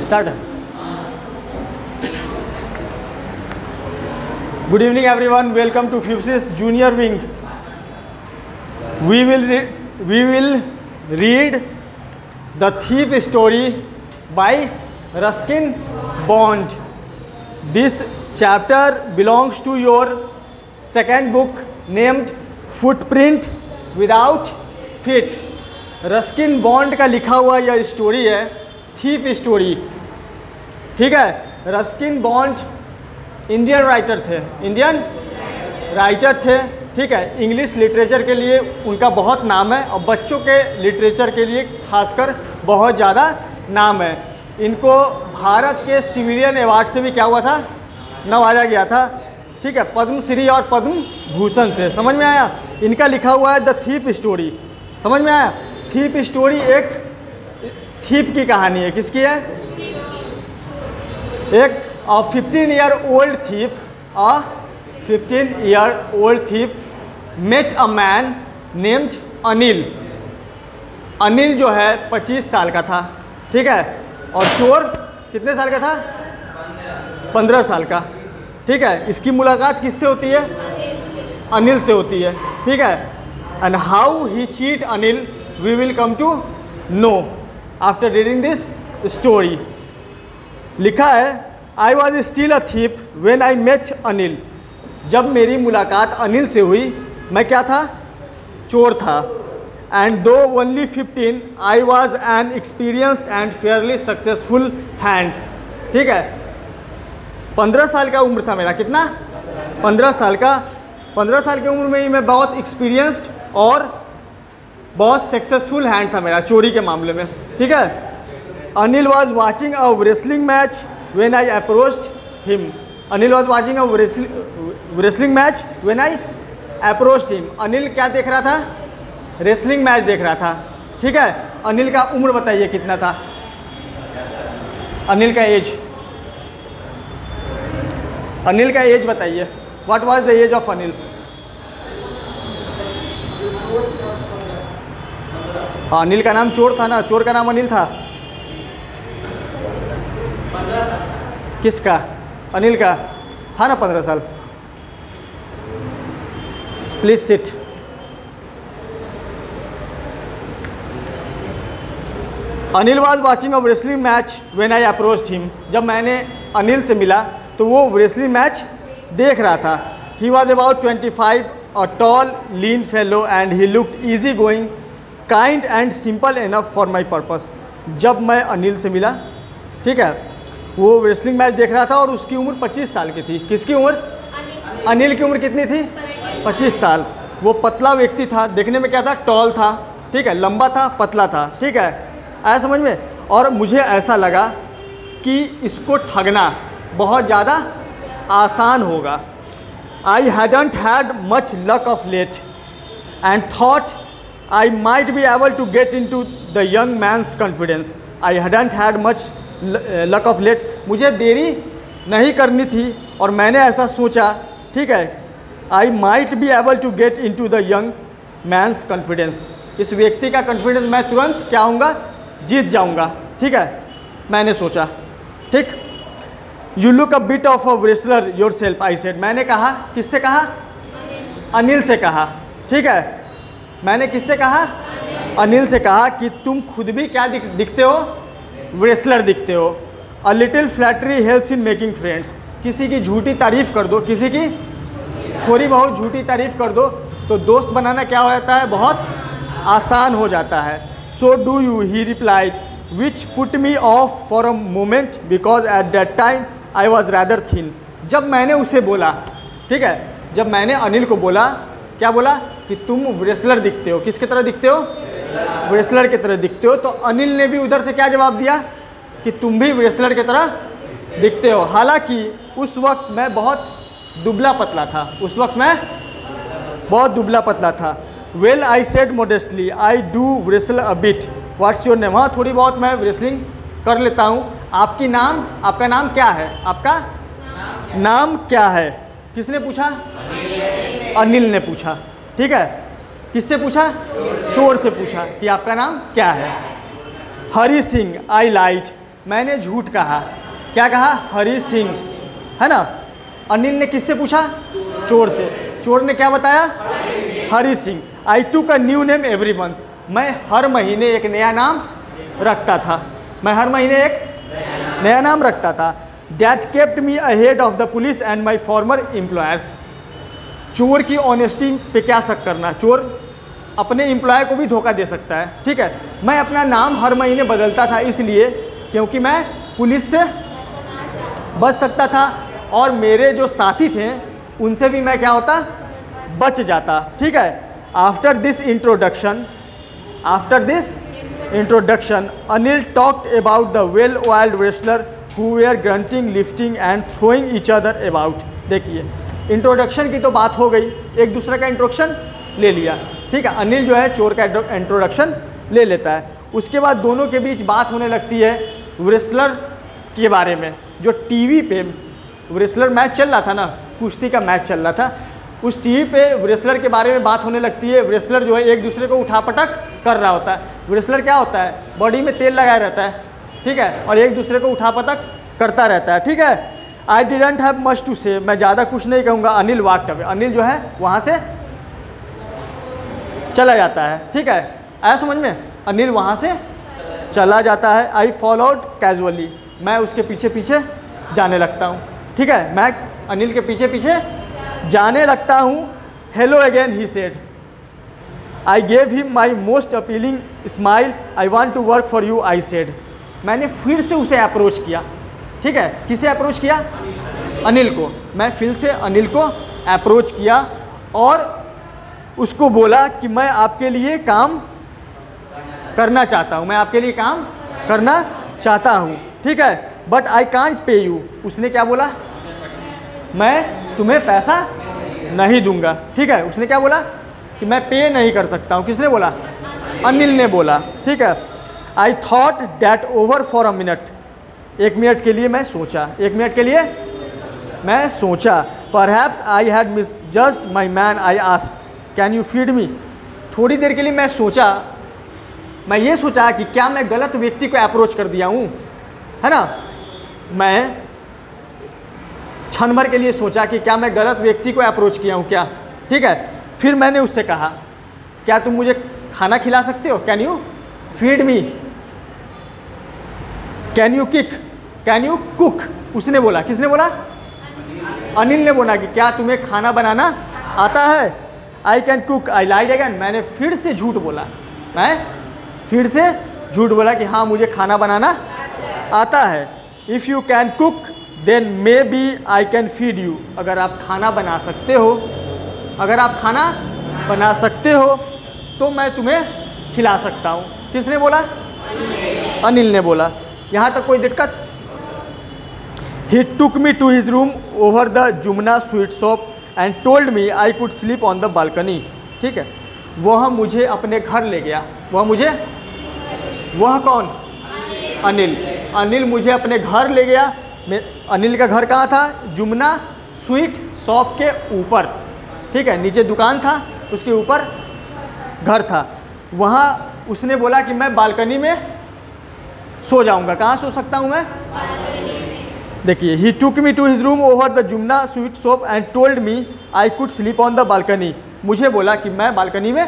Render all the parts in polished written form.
Start. Good evening everyone, welcome to Physis junior wing. We will read the thief story by Ruskin Bond. This chapter belongs to your second book named footprint without feet. Ruskin Bond का लिखा हुआ यह story है, thief story. ठीक है, Ruskin bond Indian writer थे। ठीक है, इंग्लिश लिटरेचर के लिए उनका बहुत नाम है और बच्चों के लिटरेचर के लिए खासकर बहुत ज़्यादा नाम है। इनको भारत के सिविलियन अवार्ड से भी क्या हुआ था, नवाजा गया था। ठीक है, पद्मश्री और पद्म भूषण से। समझ में आया? इनका लिखा हुआ है द थीफ स्टोरी। समझ में आया? थीफ स्टोरी एक थीफ की कहानी है। किसकी है? एक 15-year-old thief met a man named Anil. Anil जो है 25 साल का था। ठीक है, और चोर कितने साल का था? 15 साल का। ठीक है, इसकी मुलाकात किससे होती है? अनिल से होती है। ठीक है, and how he cheat Anil we will come to know after reading this story. लिखा है, I was still a thief when I met Anil. जब मेरी मुलाकात अनिल से हुई मैं क्या था? चोर था। एंड दो only 15 I was an experienced and Fairlie successful hand. ठीक है, 15 साल का उम्र था मेरा। कितना? 15 साल का। 15 साल की उम्र में ही मैं बहुत एक्सपीरियंस्ड और बहुत सक्सेसफुल हैंड था मेरा चोरी के मामले में। ठीक है, Anil was watching a wrestling match when I approached him. Anil was watching a wrestling match when I approached him. Anil क्या देख रहा था? रेसलिंग मैच देख रहा था। ठीक है, अनिल का उम्र बताइए कितना था? अनिल का एज, अनिल का एज बताइए। What was the age of Anil? Anil का नाम चोर था ना, चोर का नाम अनिल था। किसका? अनिल का था ना 15 साल। Please sit. Anil was watching a wrestling match when I approached him. जब मैंने अनिल से मिला तो वो रेसलिंग मैच देख रहा था। He was about 25, a tall lean fellow and he looked easy going, kind and simple enough for my purpose. जब मैं अनिल से मिला, ठीक है, वो रेसलिंग मैच देख रहा था और उसकी उम्र 25 साल की थी। किसकी उम्र? अनिल की उम्र कितनी थी? 25 साल। वो पतला व्यक्ति था, देखने में क्या था? टॉल था। ठीक है, लंबा था, पतला था। ठीक है, आया समझ में? और मुझे ऐसा लगा कि इसको ठगना बहुत ज़्यादा आसान होगा। I hadn't had much luck of late and thought I might be able to get in to the young man's confidence. I hadn't had much luck of late. मुझे देरी नहीं करनी थी और मैंने ऐसा सोचा। ठीक है, I might be able to get in to the young man's confidence. इस व्यक्ति का कॉन्फिडेंस मैं तुरंत क्या होऊंगा? जीत जाऊंगा। ठीक है, मैंने सोचा। ठीक, you look a bit of a wrestler your self I said. मैंने कहा, किससे कहा? अनिल से कहा। ठीक है, मैंने किससे कहा? अनिल से कहा कि तुम खुद भी क्या दिखते हो? रेसलर दिखते हो। A little flattery helps in making friends. किसी की झूठी तारीफ कर दो, किसी की थोड़ी बहुत झूठी तारीफ कर दो तो दोस्त बनाना क्या हो जाता है? बहुत आसान हो जाता है। So do you, he replied, which put me of for a moment because at that time I was rather thin. जब मैंने उसे बोला, ठीक है, जब मैंने अनिल को बोला, क्या बोला? कि तुम रेसलर दिखते हो। किसकी तरह दिखते हो? रेसलर की तरह दिखते हो। तो अनिल ने भी उधर से क्या जवाब दिया? कि तुम भी रेसलर की तरह दिखते हो। हालांकि उस वक्त मैं बहुत दुबला पतला था। उस वक्त मैं बहुत दुबला पतला था। Well I said modestly, I do wrestle a bit. What's your name? हाँ, थोड़ी बहुत मैं रेसलिंग कर लेता हूँ। आपका नाम क्या है? आपका नाम क्या है? किसने पूछा? अनिल ने पूछा। ठीक है, किससे पूछा? चोर से पूछा कि आपका नाम क्या है? हरी सिंह, आई लाइट। मैंने झूठ कहा। क्या कहा? हरी सिंह, है ना। अनिल ने किससे पूछा? चोर से। चोर ने क्या बताया? हरी सिंह। आई टूक a new name every month, मैं हर महीने एक नया नाम रखता था। मैं हर महीने एक नया नाम रखता था। That kept me ahead of the police and my farmer employers. चोर की ऑनेस्टी पे क्या शक करना, चोर अपने एम्प्लॉय को भी धोखा दे सकता है, ठीक है। मैं अपना नाम हर महीने बदलता था इसलिए क्योंकि मैं पुलिस से बच सकता था और मेरे जो साथी थे उनसे भी मैं क्या होता? बच जाता, ठीक है। After this introduction Anil talked about the well oiled wrestler who were grunting, lifting and throwing each other about. देखिए, इंट्रोडक्शन की तो बात हो गई, एक दूसरे का इंट्रोडक्शन ले लिया, ठीक है। अनिल जो है चोर का इंट्रोडक्शन ले लेता है। उसके बाद दोनों के बीच बात होने लगती है रेसलर के बारे में। जो टीवी पे रेसलर मैच चल रहा था ना, कुश्ती का मैच चल रहा था, उस टीवी पे रेसलर के बारे में बात होने लगती है। रेसलर जो है एक दूसरे को उठापटक कर रहा होता है। रेसलर क्या होता है? बॉडी में तेल लगाया रहता है, ठीक है, और एक दूसरे को उठापटक करता रहता है, ठीक है। I didn't have much to say, मैं ज़्यादा कुछ नहीं कहूँगा। अनिल वॉकड अवे, अनिल जो है वहाँ से चला जाता है, ठीक है। आया समझ में? अनिल वहाँ से चला जाता है। आई फॉलोड कैजुअली, मैं उसके पीछे पीछे जाने लगता हूँ, ठीक है। मैं अनिल के पीछे पीछे जाने लगता हूँ। Hello again he said, I gave him my most appealing smile, I want to work for you I said. मैंने फिर से उसे अप्रोच किया, ठीक है। किसे अप्रोच किया? अनिल को। मैं फिर से अनिल को अप्रोच किया और उसको बोला कि मैं आपके लिए काम करना चाहता हूँ, मैं आपके लिए काम करना चाहता हूँ, ठीक है। But I can't pay you. उसने क्या बोला? मैं तुम्हें पैसा नहीं दूंगा, ठीक है। उसने क्या बोला? कि मैं पे नहीं कर सकता हूँ। किसने बोला? अनिल ने बोला, ठीक है। I thought that over for a minute, एक मिनट के लिए मैं सोचा, एक मिनट के लिए मैं सोचा। Perhaps I had misjudged my man, I asked can you feed me. थोड़ी देर के लिए मैं सोचा, मैं ये सोचा कि क्या मैं गलत व्यक्ति को अप्रोच कर दिया हूँ, है ना। मैं क्षण भर के लिए सोचा कि क्या मैं गलत व्यक्ति को अप्रोच किया हूँ क्या, ठीक है। फिर मैंने उससे कहा क्या तुम मुझे खाना खिला सकते हो? Can you feed me, can you kick, can you cook. उसने बोला, किसने बोला? अनिल ने बोला कि क्या तुम्हें खाना बनाना आता है? I can cook. I lied again, मैंने फिर से झूठ बोला, मैं फिर से झूठ बोला कि हाँ मुझे खाना बनाना आता है। If you can cook then maybe I can feed you. अगर आप खाना बना सकते हो, अगर आप खाना बना सकते हो तो मैं तुम्हें खिला सकता हूँ। किसने बोला? अनिल ने बोला। यहाँ तक कोई दिक्कत? He took me to his room over the Jumna sweet shop and told me I could sleep on the balcony, ठीक है। वह मुझे अपने घर ले गया। वह कौन? अनिल। अनिल मुझे अपने घर ले गया। अनिल का घर कहाँ था? जुमना स्वीट शॉप के ऊपर, ठीक है। नीचे दुकान था, उसके ऊपर घर था। वहाँ उसने बोला कि मैं बालकनी में सो जाऊँगा। कहाँ सो सकता हूँ मैं? देखिए, he took me to his room over the Jumna sweet shop and told me I could sleep on the balcony. मुझे बोला कि मैं बालकनी में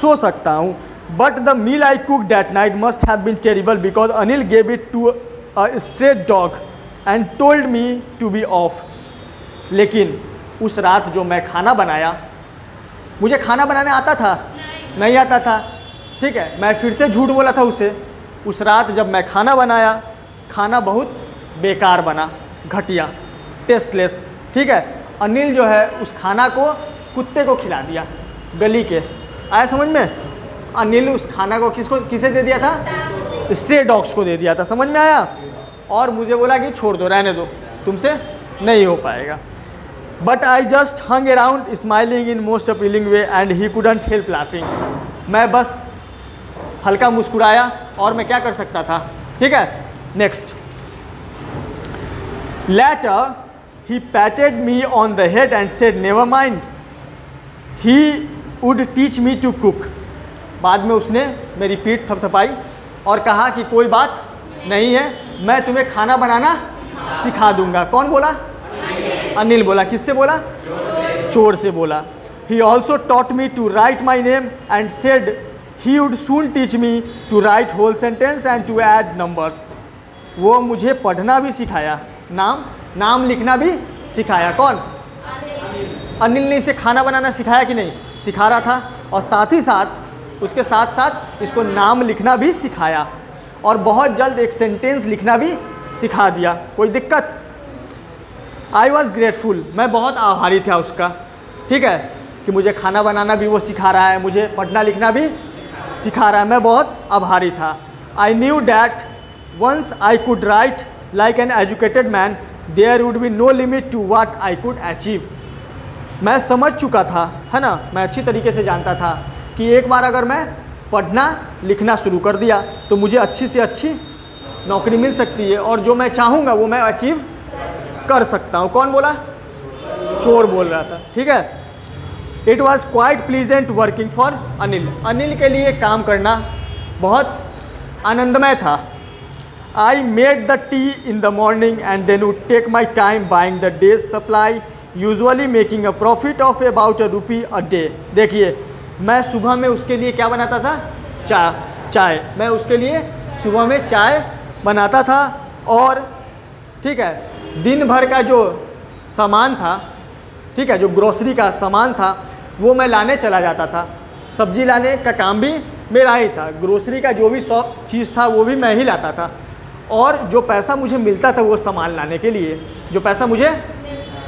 सो सकता हूँ। But the meal I cook that night must have been terrible because Anil gave it to a stray dog and told me to be off. लेकिन उस रात जो मैं खाना बनाया, मुझे खाना बनाने आता था? नहीं आता था, ठीक है। मैं फिर से झूठ बोला था उसे। उस रात जब मैं खाना बनाया, खाना बहुत बेकार बना, घटिया, टेस्टलेस, ठीक है। अनिल जो है उस खाना को कुत्ते को खिला दिया, गली के। आया समझ में? अनिल उस खाना को किसे दे दिया था? स्ट्रे डॉग्स को दे दिया था। समझ में आया? और मुझे बोला कि छोड़ दो, रहने दो, तुमसे नहीं हो पाएगा। But I just hung around smiling in most appealing way and he couldn't help laughing. मैं बस हल्का मुस्कुराया और मैं क्या कर सकता था, ठीक है। Next, later he patted me on the head and said never mind he would teach me to cook. बाद में उसने मेरी पीठ थपथपाई और कहा कि कोई बात नहीं है, मैं तुम्हें खाना बनाना सिखा दूंगा। कौन बोला? अनिल बोला। किससे बोला? चोर से बोला। He also taught me to write my name and said he would soon teach me to write whole sentence and to add numbers. वो मुझे पढ़ना भी सिखाया, नाम लिखना भी सिखाया। कौन? अनिल ने इसे खाना बनाना सिखाया कि नहीं? सिखा रहा था। और साथ ही साथ उसके साथ साथ इसको नाम लिखना भी सिखाया और बहुत जल्द एक सेंटेंस लिखना भी सिखा दिया। कोई दिक्कत? आई वॉज ग्रेटफुल, मैं बहुत आभारी था उसका, ठीक है, कि मुझे खाना बनाना भी वो सिखा रहा है, मुझे पढ़ना लिखना भी सिखा रहा है, मैं बहुत आभारी था। I knew that once I could write like an educated man there would be no limit to what I could achieve. मैं समझ चुका था, है ना, मैं अच्छी तरीके से जानता था कि एक बार अगर मैं पढ़ना लिखना शुरू कर दिया तो मुझे अच्छी से अच्छी नौकरी मिल सकती है और जो मैं चाहूँगा वो मैं अचीव कर सकता हूँ। कौन बोला? चोर बोल रहा था, ठीक है। It was quite pleasant working for Anil. Anil के लिए काम करना बहुत आनंदमय था। I made the tea in the morning and then would take my time buying the day's supply usually making a profit of about ₹1 a day. देखिए, मैं सुबह में उसके लिए क्या बनाता था? चाय। मैं उसके लिए सुबह में चाय बनाता था और ठीक है, दिन भर का जो सामान था, ठीक है, जो ग्रोसरी का सामान था वो मैं लाने चला जाता था। सब्जी लाने का काम भी मेरा ही था, ग्रोसरी का जो भी सब चीज़ था वो भी मैं ही लाता था और जो पैसा मुझे मिलता था वो सामान लाने के लिए जो पैसा मुझे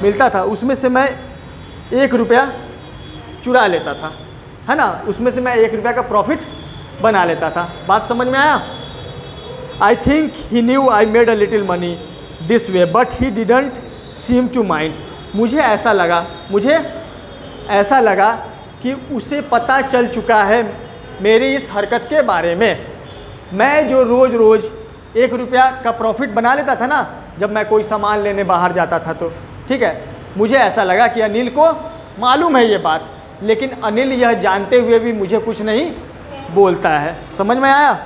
मिलता था उसमें से मैं ₹1 चुरा लेता था, है ना, उसमें से मैं ₹1 का प्रॉफिट बना लेता था। बात समझ में आया? I think he knew I made a little money this way but he didn't seem to mind. मुझे ऐसा लगा कि उसे पता चल चुका है मेरी इस हरकत के बारे में। मैं जो रोज़ ₹1 का प्रॉफिट बना लेता था ना जब मैं कोई सामान लेने बाहर जाता था तो, ठीक है, मुझे ऐसा लगा कि अनिल को मालूम है ये बात, लेकिन अनिल यह जानते हुए भी मुझे कुछ नहीं बोलता है। समझ में आया?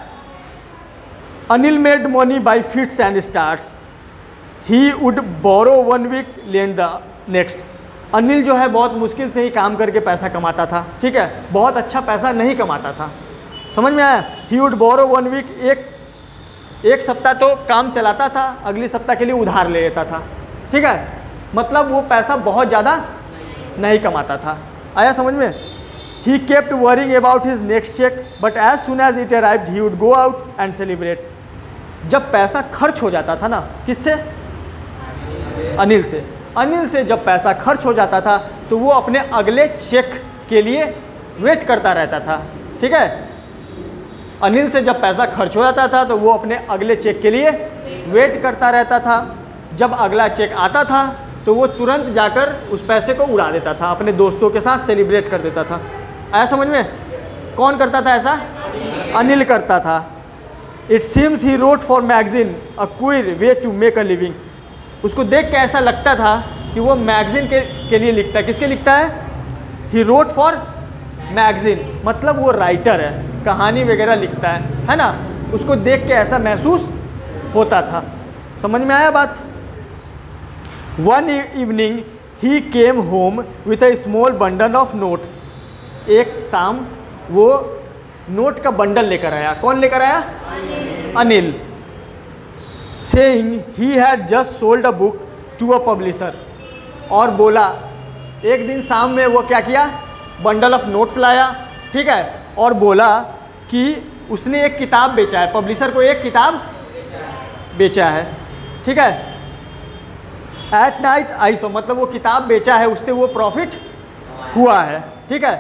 Anil made money by fits and starts. He would borrow 1 week lend the next. Anil जो है बहुत मुश्किल से ही काम करके पैसा कमाता था, ठीक है, बहुत अच्छा पैसा नहीं कमाता था। समझ में आया? ही वुड बोरो 1 वीक, एक सप्ताह तो काम चलाता था, अगले सप्ताह के लिए उधार ले लेता था, ठीक है, मतलब वो पैसा बहुत ज़्यादा नहीं कमाता था। आया समझ में? He kept worrying about his next cheque but as soon as it arrived he would go out and celebrate. जब पैसा खर्च हो जाता था ना, किससे? अनिल से। अनिल से जब पैसा खर्च हो जाता था तो वो अपने अगले चेक के लिए वेट करता रहता था, ठीक है। अनिल से जब पैसा खर्च हो जाता था तो वो अपने अगले चेक के लिए वेट करता रहता था। जब अगला चेक आता था तो वो तुरंत जाकर उस पैसे को उड़ा देता था, अपने दोस्तों के साथ सेलिब्रेट कर देता था। आया समझ में? कौन करता था ऐसा? अनिल करता था। It seems he wrote for magazine a queer way to make a living. उसको देख के ऐसा लगता था कि वो मैगजीन के लिए लिखता है। किसके लिखता है? ही रोट फॉर मैगजीन, मतलब वो राइटर है, कहानी वगैरह लिखता है ना। उसको देख के ऐसा महसूस होता था। समझ में आया बात? One evening he came home with a small bundle of notes. एक शाम वो नोट का बंडल लेकर आया। कौन लेकर आया? Anil. Saying he had just sold a book to a publisher. और बोला, एक दिन शाम में वो क्या किया? बंडल ऑफ नोट्स लाया, ठीक है, और बोला कि उसने एक किताब बेचा है, पब्लिशर को एक किताब बेचा है, ठीक है। एट नाइट आई सो, मतलब वो किताब बेचा है, उससे वो प्रॉफिट हुआ है, ठीक है।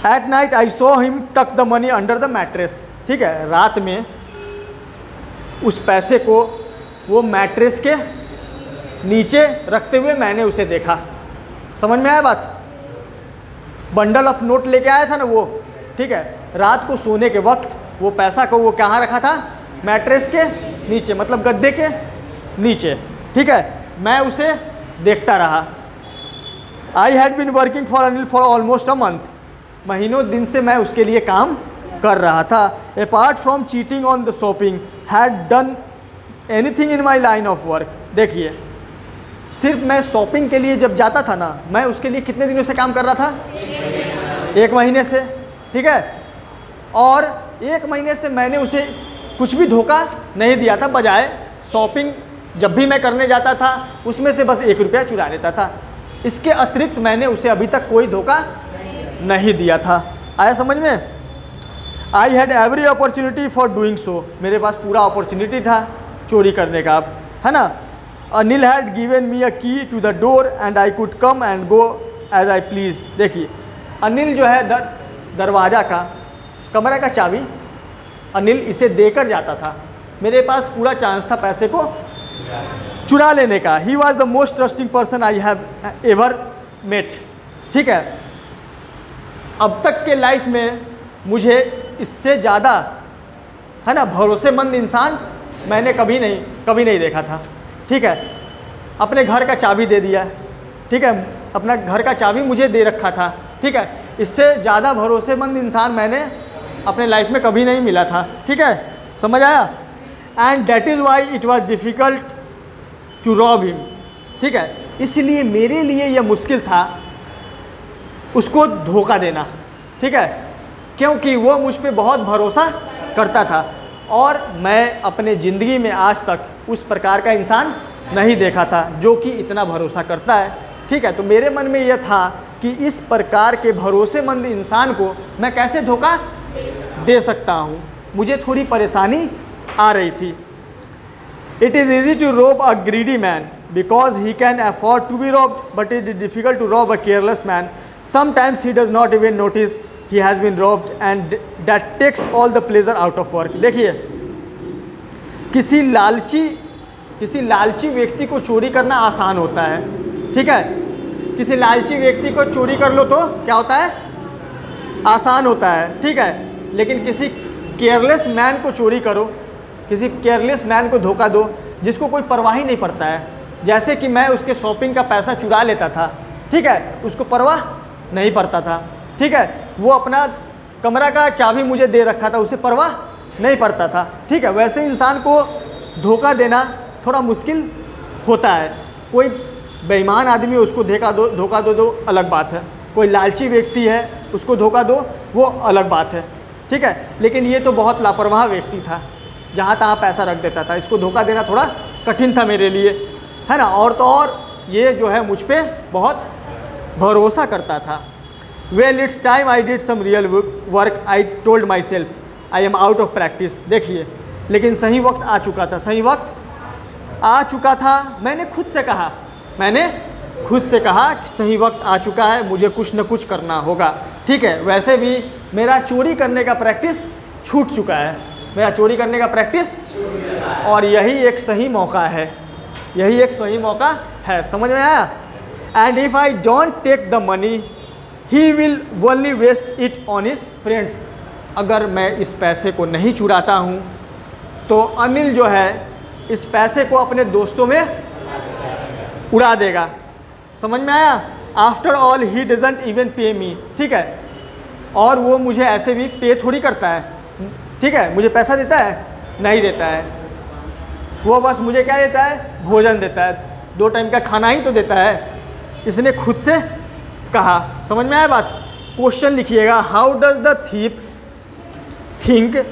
At night I saw him tuck the money under the mattress, ठीक है, रात में उस पैसे को वो मैट्रेस के नीचे रखते हुए मैंने उसे देखा। समझ में आया बात? बंडल ऑफ नोट लेके आया था ना वो, ठीक है, रात को सोने के वक्त वो पैसा को वो कहाँ रखा था? मैट्रेस के नीचे, मतलब गद्दे के नीचे, ठीक है। मैं उसे देखता रहा। I had been working for Anil for almost a month. महीनों दिन से मैं उसके लिए काम कर रहा था। Apart from cheating on the shopping had done anything in my line of work. देखिए, सिर्फ मैं शॉपिंग के लिए जब जाता था ना, मैं उसके लिए कितने दिनों से काम कर रहा था? 1 महीने से, ठीक है। और 1 महीने से मैंने उसे कुछ भी धोखा नहीं दिया था, बजाय शॉपिंग जब भी मैं करने जाता था उसमें से बस 1 रुपया चुरा लेता था। इसके अतिरिक्त मैंने उसे अभी तक कोई धोखा नहीं दिया था। आया समझ में? I had every opportunity for doing so. मेरे पास पूरा अपॉर्चुनिटी था चोरी करने का, अब है ना। Anil had given me a key to the door and I could come and go as I pleased. देखिए, अनिल जो है दरवाज़ा का, कमरा का चाबी अनिल इसे देकर जाता था। मेरे पास पूरा चांस था पैसे को चुरा लेने का। He was the most trusting person I have ever met. ठीक है, अब तक के लाइफ में मुझे इससे ज़्यादा, है ना, भरोसेमंद इंसान मैंने कभी नहीं देखा था। ठीक है, अपने घर का चाबी दे दिया, ठीक है, अपना घर का चाबी मुझे दे रखा था। ठीक है, इससे ज़्यादा भरोसेमंद इंसान मैंने अपने लाइफ में कभी नहीं मिला था। ठीक है, समझ आया? And that is why it was difficult to rob him. ठीक है, इसलिए मेरे लिए यह मुश्किल था उसको धोखा देना। ठीक है, क्योंकि वो मुझ पे बहुत भरोसा करता था और मैं अपने ज़िंदगी में आज तक उस प्रकार का इंसान नहीं देखा था जो कि इतना भरोसा करता है। ठीक है, तो मेरे मन में यह था कि इस प्रकार के भरोसेमंद इंसान को मैं कैसे धोखा दे सकता हूँ। मुझे थोड़ी परेशानी आ रही थी। It is easy to rob a greedy man because he can afford to be robbed, but it is difficult to rob a careless man. Sometimes he does not even notice he has been robbed and that takes all the pleasure out of work। देखिए, किसी लालची व्यक्ति को चोरी करना आसान होता है। ठीक है, किसी लालची व्यक्ति को चोरी कर लो तो क्या होता है? आसान होता है। ठीक है, लेकिन किसी केयरलेस मैन को चोरी करो, किसी केयरलेस मैन को धोखा दो जिसको कोई परवाह ही नहीं पड़ता है। जैसे कि मैं उसके शॉपिंग का पैसा चुरा लेता था, ठीक है, उसको परवाह नहीं पड़ता था। ठीक है, वो अपना कमरा का चाबी मुझे दे रखा था, उसे परवाह नहीं पड़ता था। ठीक है, वैसे इंसान को धोखा देना थोड़ा मुश्किल होता है। कोई बेईमान आदमी उसको धोखा दो अलग बात है, कोई लालची व्यक्ति है उसको धोखा दो वो अलग बात है। ठीक है, लेकिन ये तो बहुत लापरवाह व्यक्ति था, जहाँ तहाँ पैसा रख देता था। इसको धोखा देना थोड़ा कठिन था मेरे लिए, है ना। और तो और ये जो है मुझ पर बहुत भरोसा करता था। Well, it's time I did some real work. I told myself, I am out of practice। देखिए, लेकिन सही वक्त आ चुका था, सही वक्त आ चुका था। मैंने खुद से कहा कि सही वक्त आ चुका है, मुझे कुछ न कुछ करना होगा। ठीक है, वैसे भी मेरा चोरी करने का प्रैक्टिस छूट चुका है, मेरा चोरी करने का प्रैक्टिस, और यही एक सही मौका है, यही एक सही मौका है। समझ में आया? And if I don't take the money he will only waste it on his friends. अगर मैं इस पैसे को नहीं चुराता हूँ तो अनिल जो है इस पैसे को अपने दोस्तों में उड़ा देगा। समझ में आया? After all he doesn't even पे मी। ठीक है, और वो मुझे ऐसे भी पे थोड़ी करता है। ठीक है, मुझे पैसा देता है? नहीं देता है। वो बस मुझे क्या देता है? भोजन देता है, 2 टाइम का खाना ही तो देता है। इसने खुद से कहा। समझ में आया बात? क्वेश्चन लिखिएगा, how does the thief think.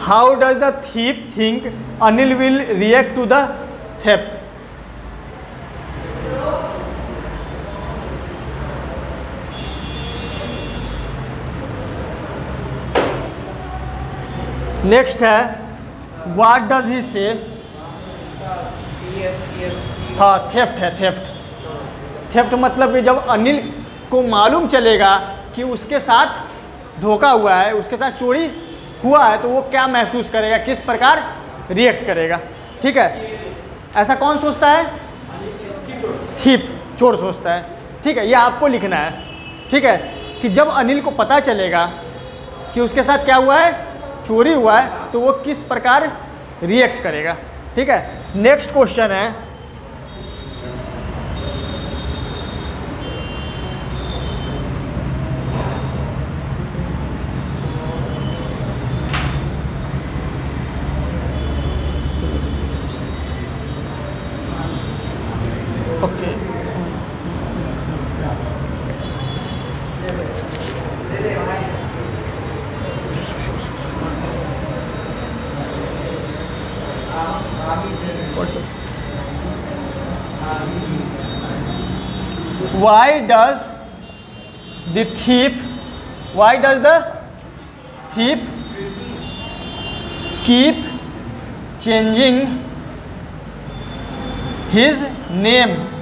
How does the thief think Anil will react to the theft? Next है, what does he say? हाँ, थेफ्ट है, थेफ्ट। थेफ्ट मतलब कि जब अनिल को मालूम चलेगा कि उसके साथ धोखा हुआ है, उसके साथ चोरी हुआ है, तो वो क्या महसूस करेगा, किस प्रकार रिएक्ट करेगा। ठीक है, ऐसा कौन सोचता है? थीप, चोर सोचता है। ठीक है, ये आपको लिखना है। ठीक है, कि जब अनिल को पता चलेगा कि उसके साथ क्या हुआ है, चोरी हुआ है, तो वो किस प्रकार रिएक्ट करेगा। ठीक है, नेक्स्ट क्वेश्चन है, okay, why does the thief keep changing his name?